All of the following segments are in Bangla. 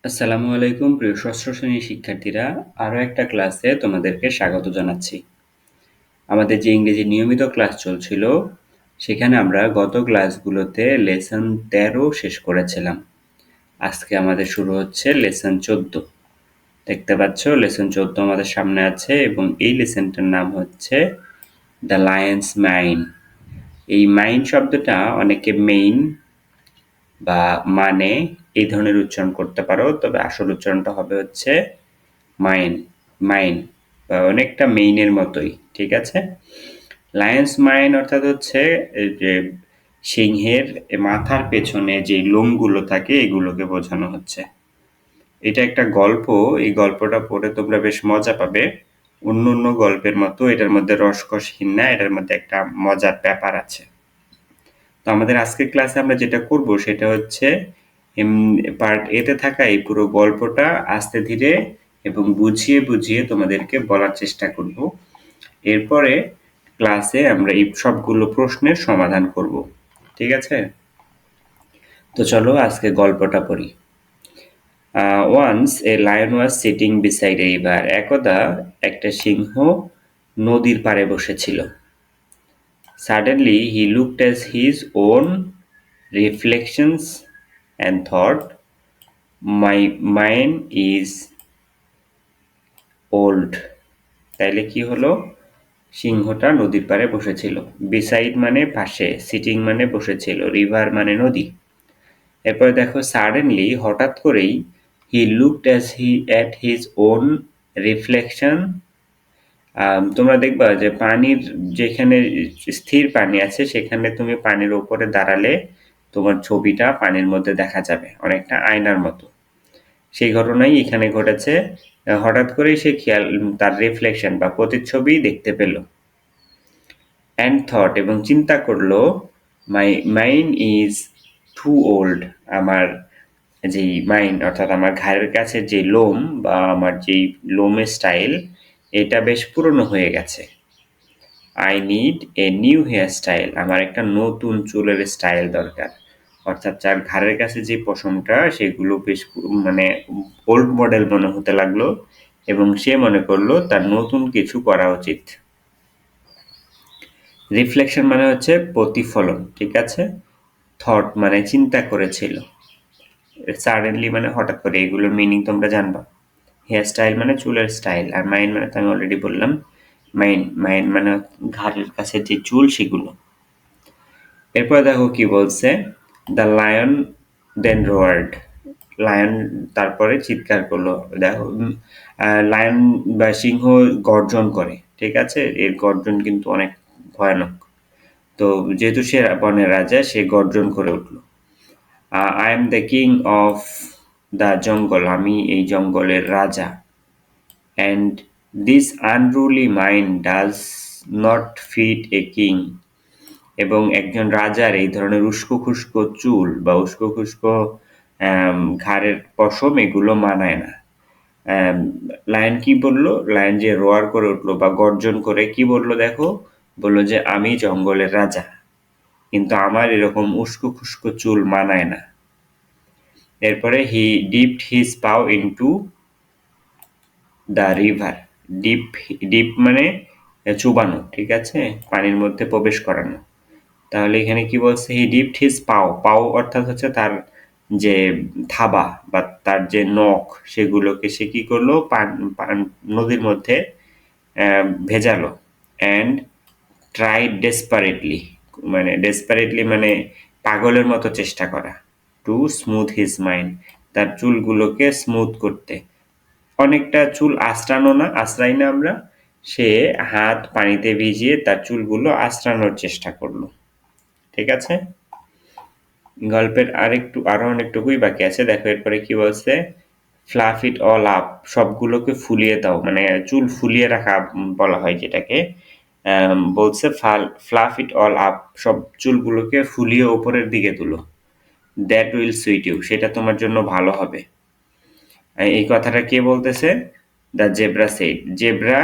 আসসালামু আলাইকুম প্রিয় ষষ্ঠ শ্রেণীর শিক্ষার্থীরা, আরও একটা ক্লাসে তোমাদেরকে স্বাগত জানাচ্ছি। আমাদের যে ইংরেজি নিয়মিত ক্লাস চলছিল, সেখানে আমরা গত ক্লাসগুলোতে লেসন 13 শেষ করেছিলাম। আজকে আমাদের শুরু হচ্ছে লেসন 14। দেখতে পাচ্ছ লেসন 14 আমাদের সামনে আছে এবং এই লেসনটার নাম হচ্ছে দ্য লায়ন্স মাইন। এই মাইন শব্দটা অনেকে মেইন বা মানে এই ধরনের উচ্চারণ করতে পারো, তবে আসল উচ্চারণটা হবে হচ্ছে মাইন মাইন বা অনেকটা মেইনের মতোই, ঠিক আছে। লায়ন্স মাইন অর্থাৎ হচ্ছে যে সিংহের মাথার পেছনে যে লোমগুলো থাকে এগুলোকে বোঝানো হচ্ছে। এটা একটা গল্প, এই গল্পটা পড়ে তোমরা বেশ মজা পাবে। অন্য অন্য গল্পের মতো এটার মধ্যে রসকসহীন না, এটার মধ্যে একটা মজার ব্যাপার আছে। তো আমাদের আজকের ক্লাসে আমরা যেটা করব সেটা হচ্ছে পার্ট এতে থাকা এই পুরো গল্পটা আস্তে ধীরে এবং বুঝিয়ে বুঝিয়ে তোমাদেরকে বলার চেষ্টা করব। এরপরে ক্লাসে আমরা এই সবগুলো প্রশ্নের সমাধান করব, ঠিক আছে। তো চলো আজকে গল্পটা পড়ি। Once a lion was sitting beside a river. একদা একটা সিংহ নদীর পাড়ে বসেছিল। Suddenly he looked at his own reflections and thought, my mind is old. তাইলে কি হলো? সিংহটা নদীর পাড়ে বসেছিল। বিসাইড মানে পাশে, সিটিং মানে বসেছিল, রিভার মানে নদী। এরপরে দেখো সাডেনলি হঠাৎ করেই he looked at his own reflection. তোমরা দেখবা যে পানির যেখানে স্থির পানি আছে সেখানে তুমি পানির উপরে দাঁড়ালে তোমার ছবিটা পানির মধ্যে দেখা যাবে, অনেকটা আয়নার মতো। সেই ঘটনাই এখানে ঘটেছে। হঠাৎ করেই সে তার রিফ্লেকশন বা প্রতিচ্ছবি দেখতে পেল। অ্যান্ড থট এবং চিন্তা করলো, my mind is too old. আমার যেই মাইন্ড অর্থাৎ আমার ঘাড়ের কাছে যে লোম বা আমার যেই লোমের স্টাইল, এটা বেশ পুরনো হয়ে গেছে। I need a new hair style. আমার একটা নতুন চুলের স্টাইল দরকার। অর্থাৎ যার ঘাড়ের কাছে যে পশমটা সেগুলো বেশ মানে ওল্ড মডেল মনে হতে লাগলো এবং সে মনে করলো তার নতুন কিছু করা উচিত। রিফ্লেকশন মানে হচ্ছে প্রতিফলন, ঠিক আছে। থট মানে চিন্তা করেছিল। সাডেনলি মানে হঠাৎ করে, এগুলোর মিনিং তোমরা জানবা। হেয়ার স্টাইল মানে চুলের স্টাইল, আর মাইন্ড মানে তো আমি অলরেডি বললাম মাইন্ড মাইন্ড মানে ঘাড়ের কাছে যে চুল সেগুলো। এরপর দেখো কি বলছে, দ্য লায়ন দেন রোয়ার্ড। লায়ন তারপরে চিৎকার করলো। দেখো লায়ন বা সিংহ গর্জন করে, ঠিক আছে। এর গর্জন কিন্তু অনেক ভয়ানক। তো যেহেতু সে বনের রাজা, সে গর্জন করে উঠল, I am the king of the jungle. আমি এই জঙ্গলের রাজা। And this unruly mind does not fit a king. এবং একজন রাজার এই ধরনের উস্কো খুস্কো চুল বা উস্কো খুস্কো ঘাড়ের পশম এগুলো মানায় না। লায়ন কি বলল? লায়ন যে রোয়ার করে উঠলো বা গর্জন করে কি বললো দেখো, বললো যে আমি জঙ্গলের রাজা, কিন্তু আমার এরকম উস্কো খুস্কো চুল মানায় না। এরপরে হি ডিপড হিজ পাও into the river. Deep deep মানে চুবানো, ঠিক আছে, পানির মধ্যে প্রবেশ করানো। তাহলে এখানে কি বলছে, হি ডিপড হিজ পাও। পাও অর্থাৎ হচ্ছে তার যে থাবা বা তার যে নখ সেগুলোকে সে কি করলো, নদীর মধ্যে ভেজালো। অ্যান্ড ট্রাইড ডেসপারেটলি, মানে ডেসপারেটলি মানে পাগলের মতো চেষ্টা করা, টু স্মুথ হিজ মাইন্ড, তার চুলগুলোকে স্মুথ করতে। অনেকটা চুল আঁচড়ানো না, আঁচড়াই না আমরা, সে হাত পানিতে ভিজিয়ে তার চুলগুলো আঁচড়ানোর চেষ্টা করলো, ঠিক আছে। গল্পের আরো অনেকটুকুই বাকি আছে। দেখো এরপরে কি বলছে, ফ্লাফ ইট অল আপ। সবগুলোকে ফুলিয়ে দাও, মানে চুল ফুলিয়ে রাখা বলা হয় যেটাকে। বলছে ফ্লাফ ইট অল আপ, সব চুলগুলোকে ফুলিয়ে ওপরের দিকে তুলো। দ্যাট উইল সুইট ইউ, সেটা তোমার জন্য ভালো হবে। এই কথাটা কে বলতেছে? The zebra shed. জেব্রা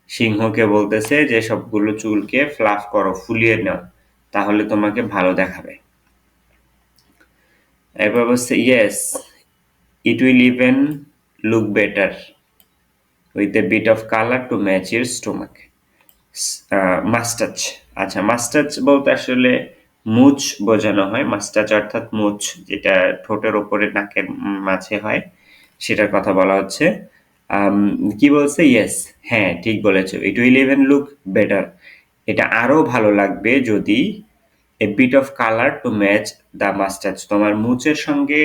সিংহকে বলতেছে যে সবগুলো চুলকে ফ্লাফ করো, ফুলিয়ে নাও, তাহলে তোমাকে ভালো দেখাবে। এরপর বলছে yes It will even look better with a bit of color to match your stomach. মাস্টাচ, আচ্ছা মাস্টাচ বলতে আসলে মুছ বোঝানো হয়। মাস্টাচ অর্থাৎ মুছ, যেটা ঠোঁটের ওপরে নাকের মাঝে হয়, সেটার কথা বলা হচ্ছে। কি বলছে? ইয়েস, হ্যাঁ ঠিক বলেছো। It will even look better, এটা আরো ভালো লাগবে যদি a bit of colour to match the moustache, তোমার মুচের সঙ্গে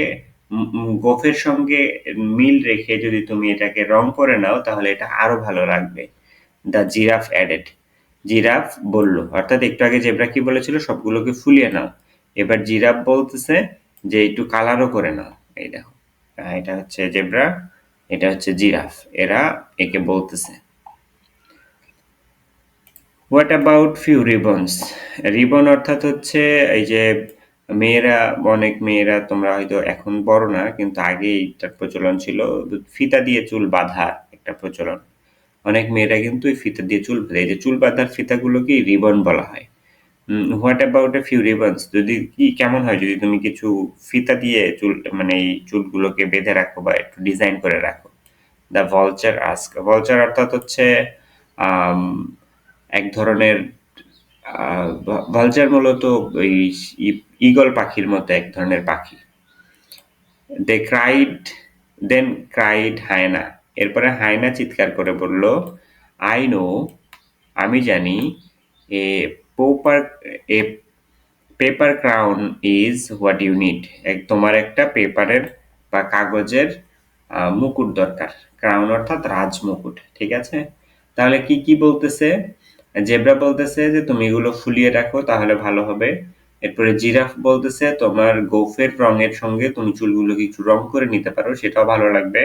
গোফের সঙ্গে মিল রেখে যদি তুমি এটাকে রং করে নাও তাহলে এটা আরো ভালো লাগবে। দ্য জিরাফ অ্যাডেড, জিরাফ বলল, অর্থাৎ একটু আগে জেব্রা কি বলেছিল? সবগুলোকে ফুলিয়ে নাও। এবার জিরাফ বলতেছে যে একটু কালারও করে নাও। এই দেখো, এটা হচ্ছে জেব্রা, এটা হচ্ছে জিরাফ, এরা একে বলতেছে। What about few ribbons? Ribbon অর্থাৎ হচ্ছে এই যে মেয়েরা, অনেক মেয়েরা, তোমরা হয়তো এখন বড় না কিন্তু আগে এইটার প্রচলন ছিল, ফিতা দিয়ে চুল বাঁধা একটা প্রচলন। অনেক মেয়েরা কিন্তু এই ফিতা দিয়ে চুল বাঁধে, এই যে চুল বাঁধার ফিতাগুলোকে রিবন বলা হয়। What about a few ribbons, যদি কি কেমন হয় যদি তুমি কিছু ফিতা দিয়ে চুল, মানে এই চুলগুলোকে বেঁধে রাখো বা একটু ডিজাইন করে রাখো। দ্য ভলচার আস্ক, ভলচার অর্থাৎ হচ্ছে আম, এক ধরনের ভালচার মূলত ওই ঈগল পাখির মতো এক ধরনের পাখি। দে ক্রাইড, দেন ক্রাইড হায়না, এরপরে হায়না চিৎকার করে বলল, আই নো, আমি জানি, a paper a paper crown is what you need, তোমার একটা পেপারের বা কাগজের মুকুট দরকার। ক্রাউন অর্থাৎ রাজমুকুট, ঠিক আছে? তাহলে কি কি বলতেছে? জেব্রা বলতেছে যে তুমি এগুলো ফুলিয়ে রাখো তাহলে ভালো হবে। এরপরে জিরাফ বলতেছে তোমার গোফের রঙের সঙ্গে তুমি চুলগুলোকে একটু রং করে নিতে পারো, সেটাও ভালো লাগবে।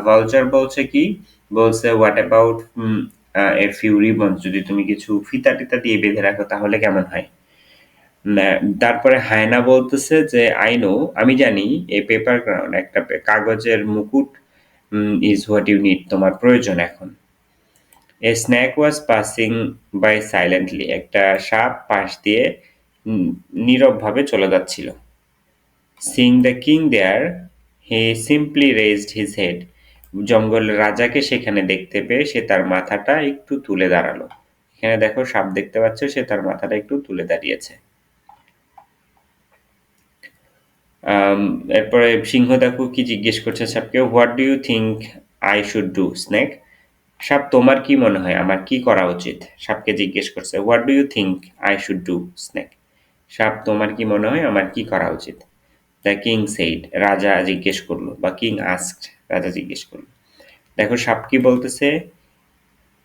ভালচার বলছে কি? বলছে what about a few ribbons, যদি তুমি কিছু ফিতা টিতা দিয়ে বেঁধে রাখো তাহলে কেমন হয়। তারপরে হায়না বলতেছে যে আই নো, আমি জানি, এই পেপার ক্রাউন, একটা কাগজের মুকুট, ইজ হোয়াট ইউ নিড, তোমার প্রয়োজন এখন। A snake was passing by silently, একটা সাপ পাশ দিয়ে নীরবভাবে চলে যাচ্ছিল। Seeing the king there, he simply raised his head, জঙ্গলের রাজাকে সেখানে দেখতে পেয়ে সে তার মাথাটা একটু তুলে দাঁড়ালো। এখানে দেখো সাপ দেখতে পাচ্ছ, সে তার মাথাটা একটু তুলে দাঁড়িয়েছে। এরপরে সিংহ দেখো কি জিজ্ঞেস করছে সাপকে, what do you think I should do snake, সাপ তোমার কি মনে হয় আমার কি করা উচিত? সাপকে জিজ্ঞেস করছে, what do you think I should do snake, সাপ তোমার কি মনে হয় আমার কি করা উচিত? দ্য কিং সেইড, রাজা জিজ্ঞেস করলো, বা কিং আস্কড, রাজা জিজ্ঞেস করলো। দেখো সাপ কি বলতেছে,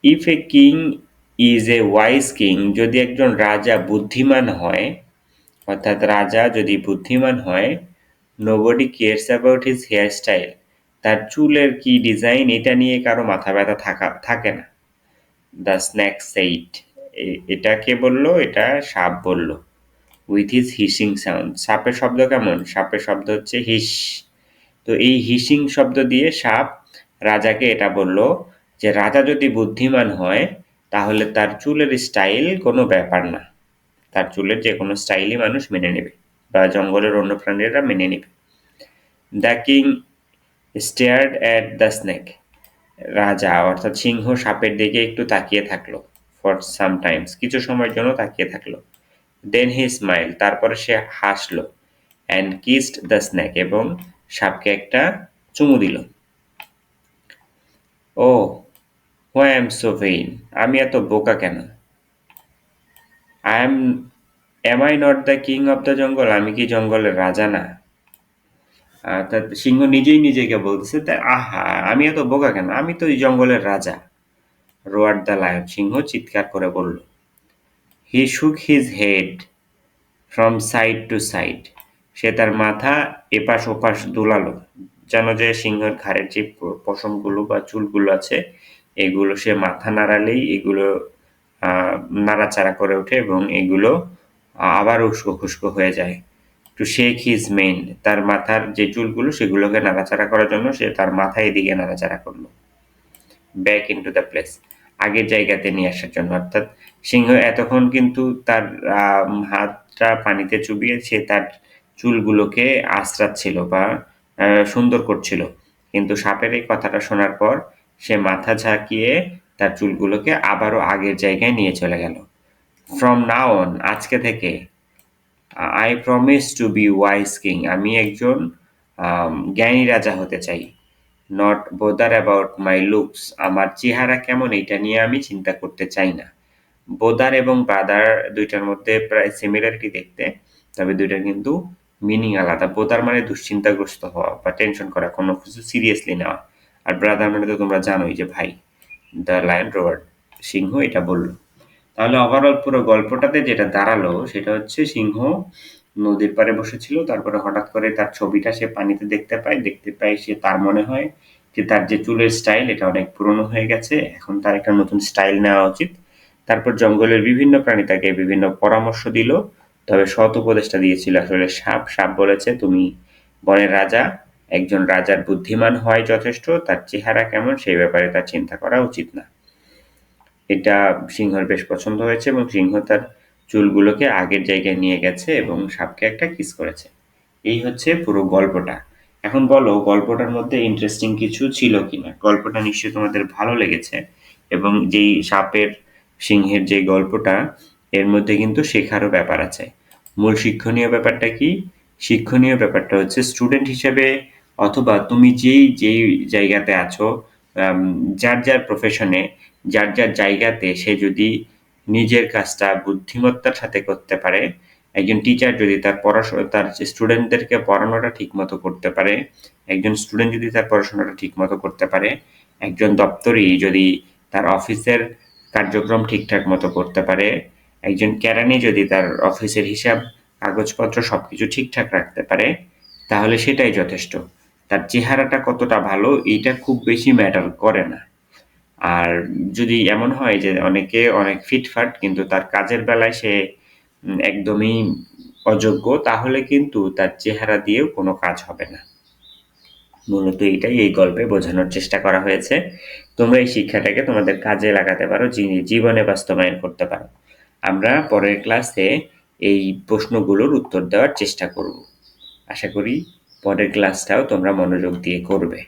if a king is a wise king, যদি একজন রাজা বুদ্ধিমান হয়, অর্থাৎ রাজা যদি বুদ্ধিমান হয়, nobody cares about his hair style, তার চুলের কি ডিজাইন এটা নিয়ে কারো মাথা ব্যথা থাকে না। দ্য স্ন্যাক সেইড, এটা কে বললো? এটা সাপ বলল। উইথ হিজ হিসিং সাউন্ড, সাপের শব্দ কেমন? সাপের শব্দ হচ্ছে হিস। তো এই হিসিং শব্দ দিয়ে সাপ রাজাকে এটা বলল যে রাজা যদি বুদ্ধিমান হয় তাহলে তার চুলের স্টাইল কোনো ব্যাপার না, তার চুলের যে কোনো স্টাইলই মানুষ মেনে নেবে বা জঙ্গলের অন্য প্রাণীরা মেনে নেবে। The king stared at the snake, রাজা অর্থাৎ সিংহ সাপের দিকে একটু তাকিয়ে থাকলো। ফর সাম টাইমস, কিছু সময়ের জন্য তাকিয়ে থাকলো। দেন হি স্মাইল, তারপরে সে হাসলো। অ্যান্ড কিসড দ্য স্নেক, এবং সাপকে একটা চুমু দিল। Oh why am so vain, আমি এত বোকা কেন? Am I not the king of the jungle, আমি কি জঙ্গলের রাজা না? অর্থাৎ সিংহ নিজেই নিজেকে বলতেছে, তাই আহা আমি এত বোকা কেন, আমি তো এই জঙ্গলের রাজা। রোয়ার্ড দ্য লায়ন, সিংহ চিৎকার করে বলল। He shook his head from side to side, সে তার মাথা এপাশ ওপাশ দোলালো, যেন যে সিংহের ঘাড়ের যে পশমগুলো বা চুলগুলো আছে এগুলো সে মাথা নাড়ালেই এগুলো নাড়াচাড়া করে ওঠে এবং এগুলো আবার উস্কো খুস্কো হয়ে যায়। টু শেক হিজ মেইন, তার মাথার যে চুলগুলো সেগুলোকে নাড়াচাড়া করার জন্য সে তার মাথা এদিকে নাড়াচাড়া করলো। ব্যাক ইনটু দ্য প্লেস, আগের জায়গাতে নিয়ে আসার জন্য, অর্থাৎ সিংহ এতক্ষণ কিন্তু তার হাতটা পানিতে চুবিয়ে সে তার চুলগুলোকে আঁচড়াচ্ছিল বা সুন্দর করছিল, কিন্তু সাপের এই কথাটা শোনার পর সে মাথা ঝাঁকিয়ে তার চুলগুলোকে আবারও আগের জায়গায় নিয়ে চলে গেল। ফ্রম নাও অন, আজকে থেকে, I promise to be wise king, আমি একজন জ্ঞানী রাজা হতে চাই। Not bother about my looks, আমার চেহারা কেমন এটা নিয়ে আমি চিন্তা করতে চাই না। বোদার এবং ব্রাদার দুইটার মধ্যে প্রায় সিমিলারিটি দেখতে, তবে দুইটার কিন্তু মিনিং আলাদা। বোদার মানে দুশ্চিন্তাগ্রস্ত হওয়া বা টেনশন করা, কোনো কিছু সিরিয়াসলি নেওয়া। আর ব্রাদার মানে তো তোমরা জানোই যে ভাই। দ্য লায়ন রবার্ট সিংহ এটা বলল। তাহলে ওভারঅল পুরো গল্পটাতে যেটা দাঁড়ালো সেটা হচ্ছে, সিংহ নদীর পাড়ে বসেছিল, তারপরে হঠাৎ করে তার ছবিটা সে পানিতে দেখতে পায় সে, তার মনে হয় যে তার যে চুলের স্টাইল এটা অনেক পুরনো হয়ে গেছে, এখন তার একটা নতুন স্টাইল নেওয়া উচিত। তারপর জঙ্গলের বিভিন্ন প্রাণী তাকে বিভিন্ন পরামর্শ দিল, তবে সৎ উপদেশটা দিয়েছিল আসলে সাপ। সাপ বলেছে, তুমি বনের রাজা, একজন রাজার বুদ্ধিমান হওয়াই যথেষ্ট, তার চেহারা কেমন সেই ব্যাপারে তার চিন্তা করা উচিত না। এটা সিংহর বেশ পছন্দ হয়েছে এবং সিংহ তার চুলগুলোকে আগের জায়গায় নিয়ে গেছে এবং সাপকে একটা কিস করেছে। এই হচ্ছে পুরো গল্পটা। এখন বলো গল্পটার মধ্যে ইন্টারেস্টিং কিছু ছিল কিনা? গল্পটা নিশ্চয়ই তোমাদের ভালো লেগেছে, এবং যেই সাপের সিংহের যে গল্পটা, এর মধ্যে কিন্তু শেখারও ব্যাপার আছে। মূল শিক্ষণীয় ব্যাপারটা কি? শিক্ষণীয় ব্যাপারটা হচ্ছে স্টুডেন্ট হিসেবে, অথবা তুমি যেই জায়গাতে আছো, আম, যার প্রফেশনে, যার জায়গাতে সে যদি নিজের কাজটা বুদ্ধিমত্তার সাথে করতে পারে, একজন টিচার যদি তার স্টুডেন্টদেরকে পড়ানোটা ঠিকমতো করতে পারে, একজন স্টুডেন্ট যদি তার পড়াশোনাটা ঠিকমতো করতে পারে, একজন দপ্তরি যদি তার অফিসের কার্যক্রম ঠিকঠাক মতো করতে পারে, একজন কেরানি যদি তার অফিসের হিসাব কাগজপত্র সবকিছু ঠিকঠাক রাখতে পারে, তাহলে সেটাই যথেষ্ট। তার চেহারাটা কতটা ভালো এইটা খুব বেশি ম্যাটার করে না। আর যদি এমন হয় যে অনেকে অনেক ফিটফাট কিন্তু তার কাজের বেলায় সে একদমই অযোগ্য, তাহলে কিন্তু তার চেহারা দিয়েও কোনো কাজ হবে না। মূলত এটাই এই গল্পে বোঝানোর চেষ্টা করা হয়েছে। তোমরা এই শিক্ষাটাকে তোমাদের কাজে লাগাতে পারো, জীবনে বাস্তবায়ন করতে পারো। আমরা পরের ক্লাসে এই প্রশ্নগুলোর উত্তর দেওয়ার চেষ্টা করব। আশা করি পরের ক্লাসটাও তোমরা মনোযোগ দিয়ে করবে।